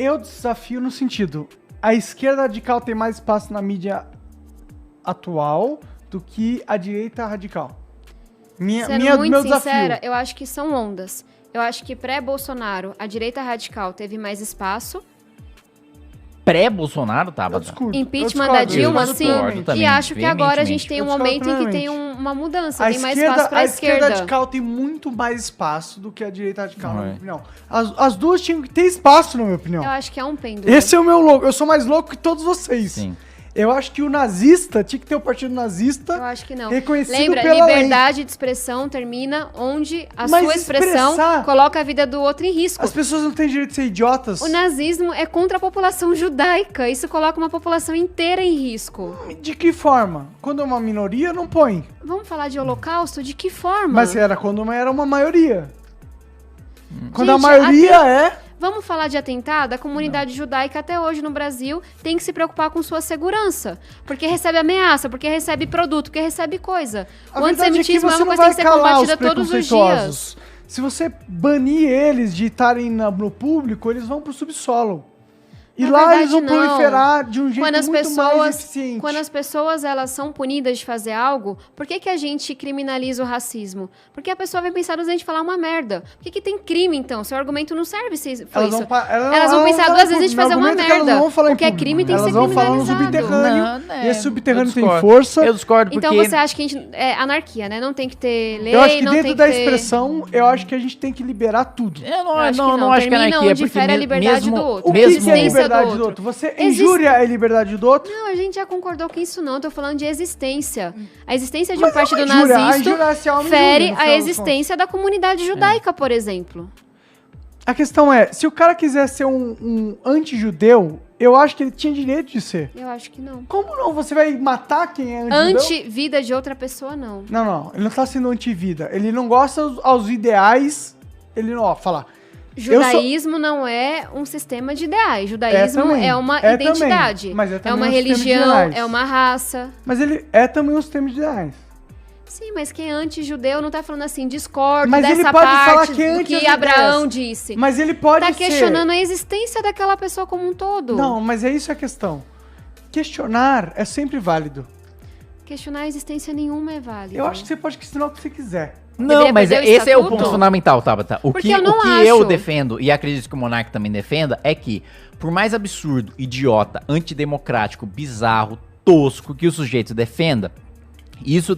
Eu desafio no sentido, a esquerda radical tem mais espaço na mídia atual do que a direita radical. Sendo muito meu sincera, desafio. eu acho que são ondas. Eu acho que pré-Bolsonaro, a direita radical teve mais espaço. Pré-Bolsonaro, tá? Impeachment da Dilma, sim. também, E acho que agora a gente tem um Eu discordo momento em que tem plenamente. uma mudança. A Tem mais espaço pra a esquerda esquerda. radical tem muito mais espaço do que a direita radical, na Não minha é. opinião. As duas tinham que ter espaço, na minha opinião. Eu acho que é um pêndulo. Esse é o meu louco. Eu sou mais louco que todos vocês. Sim. Eu acho que o nazista tinha que ter o partido nazista. Eu acho que não. Reconhecido Lembra, pela liberdade de expressão termina onde a Mas sua expressão expressar- coloca a vida do outro em risco. As pessoas não têm direito de ser idiotas. O nazismo é contra a população judaica. Isso coloca uma população inteira em risco. De que forma? Quando é uma minoria, não põe. Vamos falar de holocausto? De que forma? Mas era quando era uma maioria. Quando a Gente, maioria é... Vamos falar de atentado? A comunidade judaica até hoje no Brasil tem que se preocupar com sua segurança. Porque recebe ameaça, porque recebe produto, porque recebe coisa. A O verdade antissemitismo que é você uma não coisa que tem que ser vai calar combatida os todos os dias. preconceituosos. Se você banir eles de estarem no público, eles vão pro subsolo. E Na lá verdade, eles vão não. proliferar de um jeito Quando as muito mais pessoas, eficiente. quando as pessoas elas são punidas de fazer algo, por que a gente criminaliza o racismo? Porque a pessoa vai pensar duas vezes de falar uma merda. Por que tem crime, então? Seu argumento não serve se foi isso. Elas vão pensar duas vezes de fazer uma merda. O que é crime tem que ser Elas vão falar no criminalizado. subterrâneo. Não, E esse subterrâneo eu tem discordo. força. Eu discordo porque... Então você acha que a gente, é anarquia, né? Não tem que ter lei, Eu acho que não tem dentro que da ter... expressão, eu acho que a gente tem que liberar tudo. Eu não, Eu acho que não, não. não acho que é Termina anarquia, onde porque fere a liberdade mesmo, do outro. O mesmo... que é a Existência liberdade do do outro. outro? Você injúria a liberdade do outro? Não, a gente já concordou com isso não. Eu tô falando de existência. A existência de um Mas é uma partido injúria. A nazista injúria se alma fere injúria, no a final das existência da comunidade judaica, por exemplo. A questão é, se o cara quiser ser um anti-judeu, eu acho que ele tinha direito de ser. Eu acho que não. Como não? Você vai matar quem é anti-judeu? Anti-vida de outra pessoa, não. Não. Ele não tá sendo anti-vida. Ele não gosta aos ideais. Ele não, fala. Judaísmo não é um sistema de ideais. Judaísmo também, é uma é identidade. também, mas é também uma um sistema de religião, ideais. é uma raça. Mas ele é também um sistema de ideais. Sim, mas quem é anti-judeu não tá falando assim, discordo Mas ele dessa pode falar parte que é do anti que as Abraão ideias. disse. Mas ele pode Tá ser... questionando a existência daquela pessoa como um todo. Não, mas é isso a questão. Questionar é sempre válido. Questionar a existência nenhuma é válido. Eu acho que você pode questionar o que você quiser. Não, Deveria mas perder o esse é o estatuto? ponto fundamental, Tabata. O Porque que, eu não o que acho. eu defendo, e acredito que o Monark também defenda, é que, por mais absurdo, idiota, antidemocrático, bizarro, tosco que o sujeito defenda, isso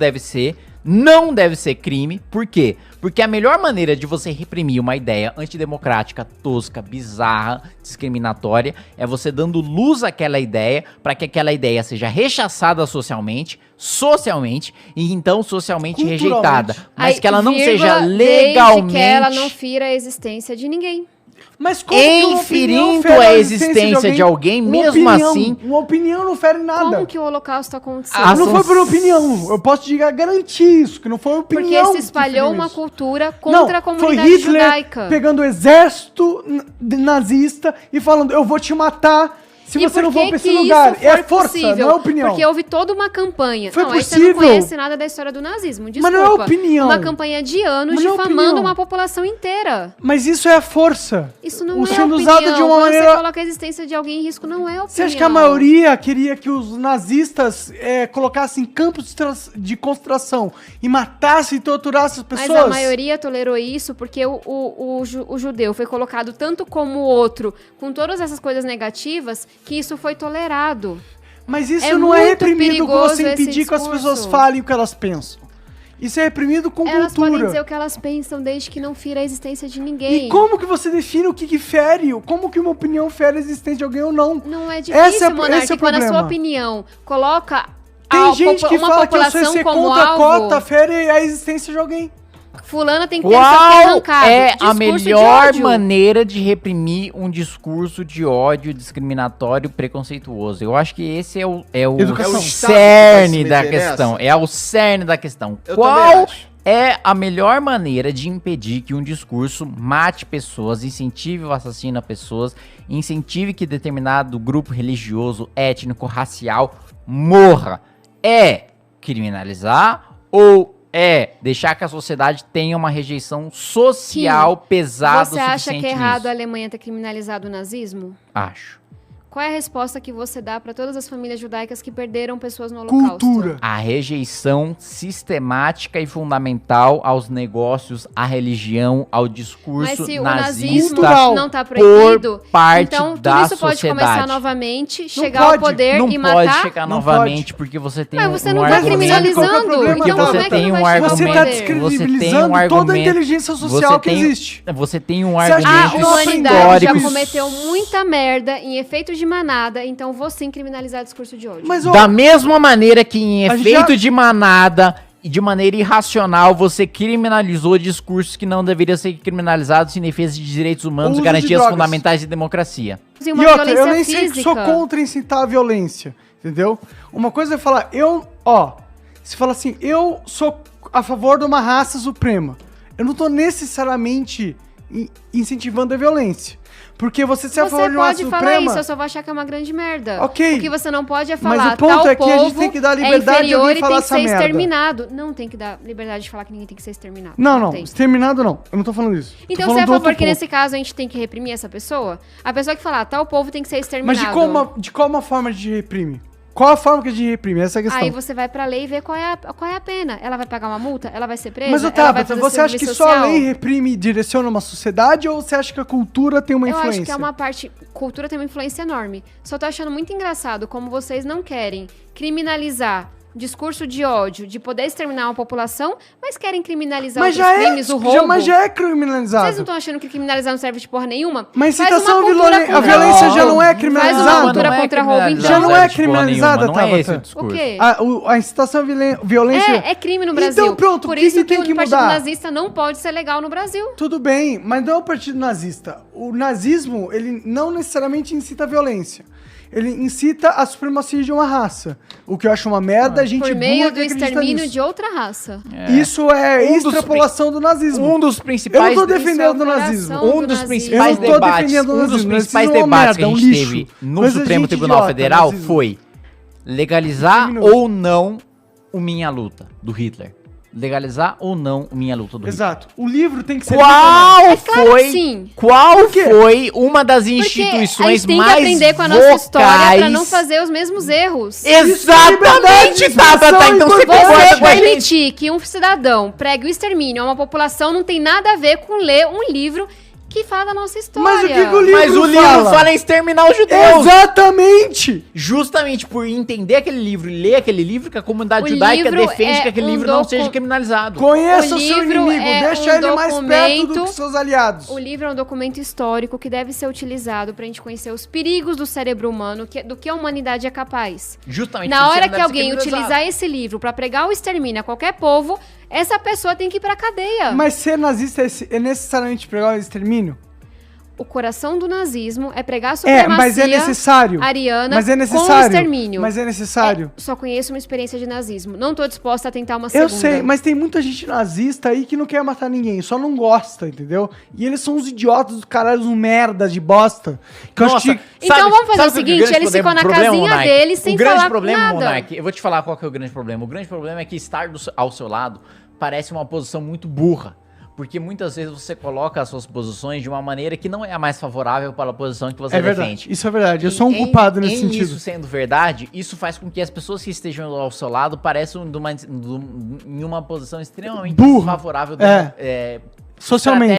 não deve ser crime. Por quê? Porque a melhor maneira de você reprimir uma ideia antidemocrática, tosca, bizarra, discriminatória, é você dando luz àquela ideia, para que aquela ideia seja rechaçada socialmente, e então socialmente Culturalmente. rejeitada. Mas Aí, que ela não vírgula, seja desde legalmente... que ela não fira a existência de ninguém. Mas como que uma opinião inferindo fere a existência de alguém, Uma mesmo opinião- assim... Uma opinião não fere nada. Como que o holocausto aconteceu? Ah, Não são- foi por opinião. Eu posso te garantir isso, que não foi opinião. Porque se que espalhou feriu uma isso. cultura contra a Foi comunidade Hitler judaica. pegando o exército nazista e falando, eu vou te matar se E você não por for que pra esse que lugar. isso É foi força, possível? não é opinião. Porque houve toda uma campanha. Foi Aí você não possível. conhece nada da história do nazismo, desculpa. Mas não é opinião. Uma campanha de anos Mas não é difamando opinião. uma população inteira. Mas isso é a força. Isso não O é sendo opinião. usado de uma Quando maneira... você coloca a existência de alguém em risco, não é opinião. Você acha que a maioria queria que os nazistas colocassem campos de concentração e matassem e torturassem as pessoas? Mas a maioria tolerou isso porque o judeu foi colocado tanto como o outro, com todas essas coisas negativas, que isso foi tolerado. Mas isso É não é muito reprimido com perigoso você impedir esse que as pessoas discurso. falem o que elas pensam. Isso é reprimido com Elas cultura. podem dizer o que elas pensam desde que não fira a existência de ninguém. E como que você define o que fere? Como que uma opinião fere a existência de alguém ou não? Não é difícil, Monark, esse é o quando a sua problema. opinião coloca Tem gente que uma fala que população você como contra a alvo, cota fere a existência de alguém. fulana tem que ter seu Qual arrancado. é a Discurso de melhor ódio. maneira de reprimir um discurso de ódio discriminatório preconceituoso? Eu acho que esse é o Educação. cerne Vai da se meter questão. nessa? É o cerne da questão. Eu também Qual acho. é a melhor maneira de impedir que um discurso mate pessoas, incentive o assassino a pessoas, incentive que determinado grupo religioso, étnico, racial morra? É criminalizar ou é deixar que a sociedade tenha uma rejeição social pesada o Você acha suficiente que é errado nisso. a Alemanha ter criminalizado o nazismo? Acho. Qual é a resposta que você dá para todas as famílias judaicas que perderam pessoas no Holocausto? Cultura. A rejeição sistemática e fundamental aos negócios, à religião, ao discurso Mas se o nazista nazismo cultural, não está proibido, por parte então da tudo isso pode sociedade. começar novamente, chegar pode, ao poder não e pode matar. chegar Não novamente porque você tem Mas você um não está argumento. Qual que é o criminalizando, problema, então Tabata? como é que Tem não um vai chegar ao Você argumento. tá poder? descredibilizando Você tem um toda a argumento. inteligência social que existe. Você tem um Você acha que A argumento humanidade já histórico. cometeu muita merda em efeitos de manada, então vou sim criminalizar discurso de ódio. Mas, ó, Da mesma maneira que em A gente efeito já- de manada e de maneira irracional você criminalizou discursos que não deveriam ser criminalizados em defesa de direitos humanos e Uso de garantias drogas. fundamentais de democracia. E e uma outra, eu violência nem sei que física. sou contra incitar a violência, entendeu? Uma coisa é falar, se fala assim, eu sou a favor de uma raça suprema. Eu não tô necessariamente incentivando a violência. Porque você ser a favor de uma raça Você pode falar suprema... isso, eu só vou achar que é uma grande merda. Ok. O que você não pode é Mas falar, o ponto tal é que a gente povo tem que dar liberdade de inferior alguém e falar tem que essa ser merda. exterminado. Não tem que dar liberdade de falar que ninguém tem que ser exterminado. Não, tem. exterminado não. Eu não tô falando isso. Tô Então falando você é a do outro favor que ponto. nesse caso a gente tem que reprimir essa pessoa? A pessoa que falar, tal povo tem que ser exterminado. Mas de qual uma forma a gente reprime? Qual a forma que a gente reprime? Essa é a questão. Aí você vai pra lei e vê qual é a pena. Ela vai pagar uma multa? Ela vai ser presa? Mas, Ela vai Tabata, fazer você acha que serviço só a social? lei reprime e direciona uma sociedade ou você acha que a cultura tem uma Eu influência? acho que é uma parte... Cultura tem uma influência enorme. Só tô achando muito engraçado como vocês não querem criminalizar discurso de ódio, de poder exterminar uma população, mas querem criminalizar Mas outros crimes, o roubo. mas já é criminalizado. Vocês não estão achando que criminalizar não serve de porra nenhuma? Mas Faz incitação uma à cultura violência, a contra violência roubo. já não é Faz uma criminalizada. cultura contra roubo, então. Já não é serve de porra criminalizada, nenhuma, não é esse o Tabata. discurso. O quê? A incitação à violência... É crime no Brasil. Então pronto, Por o que isso que tem que o partido mudar? nazista não pode ser legal no Brasil. Tudo bem, mas não é o partido nazista. O nazismo, ele não necessariamente incita a violência. Ele incita a supremacia de uma raça. O que eu acho uma merda, a gente Por meio burra do que acredita extermínio nisso. de outra raça. Isso é Um dos extrapolação do nazismo. Um dos Eu principais... não tô defendendo o Isso é nazismo. operação Um do dos nazismo. principais Eu não tô debates, defendendo o um dos nazismo, principais nazismo é uma debates que a merda, gente um lixo. teve no Coisa de Supremo gente Tribunal idiota, Federal nazismo. foi legalizar Criminoso. ou não o Minha Luta, do Hitler. Legalizar ou não o Minha Luta, do Hitler. Exato. O livro tem que ser... Qual É claro foi, que sim. qual quê? foi uma das Porque a instituições gente tem mais que aprender com a nossa história pra vocais? não fazer os mesmos erros. Exatamente, Liberdade de Tabata. expressão Então e você importante. concorda Você com a gente? permitir que um cidadão pregue o extermínio a uma população não tem nada a ver com ler um livro que fala da nossa história. Mas o que o livro Mas o livro fala em exterminar os judeus. Exatamente! Justamente por entender aquele livro e ler aquele livro que a comunidade O judaica livro defende é que aquele um livro não seja criminalizado. Conheça O o seu livro inimigo, é deixa um ele mais perto do documento- que seus aliados. O livro é um documento histórico que deve ser utilizado pra gente conhecer os perigos do cérebro humano, do que a humanidade é capaz. Justamente Na por hora ser que deve ser alguém criminalizado. utilizar esse livro pra pregar o extermínio a qualquer povo, essa pessoa tem que ir pra cadeia. Mas ser nazista é necessariamente pregar o extermínio? O coração do nazismo é pregar a supremacia Mas é necessário. ariana Mas é com o necessário. extermínio. Mas é necessário. Só conheço uma experiência de nazismo. Não tô disposta a tentar uma Eu segunda. sei, mas tem muita gente nazista aí que não quer matar ninguém, só não gosta, entendeu? E eles são uns idiotas do caralho, uns merdas de bosta. Que eu acho Nossa, que... Então vamos fazer o qual que é seguinte, grande eles ficam na problema, casinha Monark? deles sem O grande falar problema, nada. Monark, eu vou te falar qual que é o grande problema. O grande problema é que estar ao seu lado parece uma posição muito burra. Porque muitas vezes você coloca as suas posições de uma maneira que não é a mais favorável para a posição que você É verdade, defende. isso é verdade. Eu sou um culpado nesse sentido. Isso sendo verdade, isso faz com que as pessoas que estejam ao seu lado pareçam em uma posição extremamente Burra. favorável Socialmente.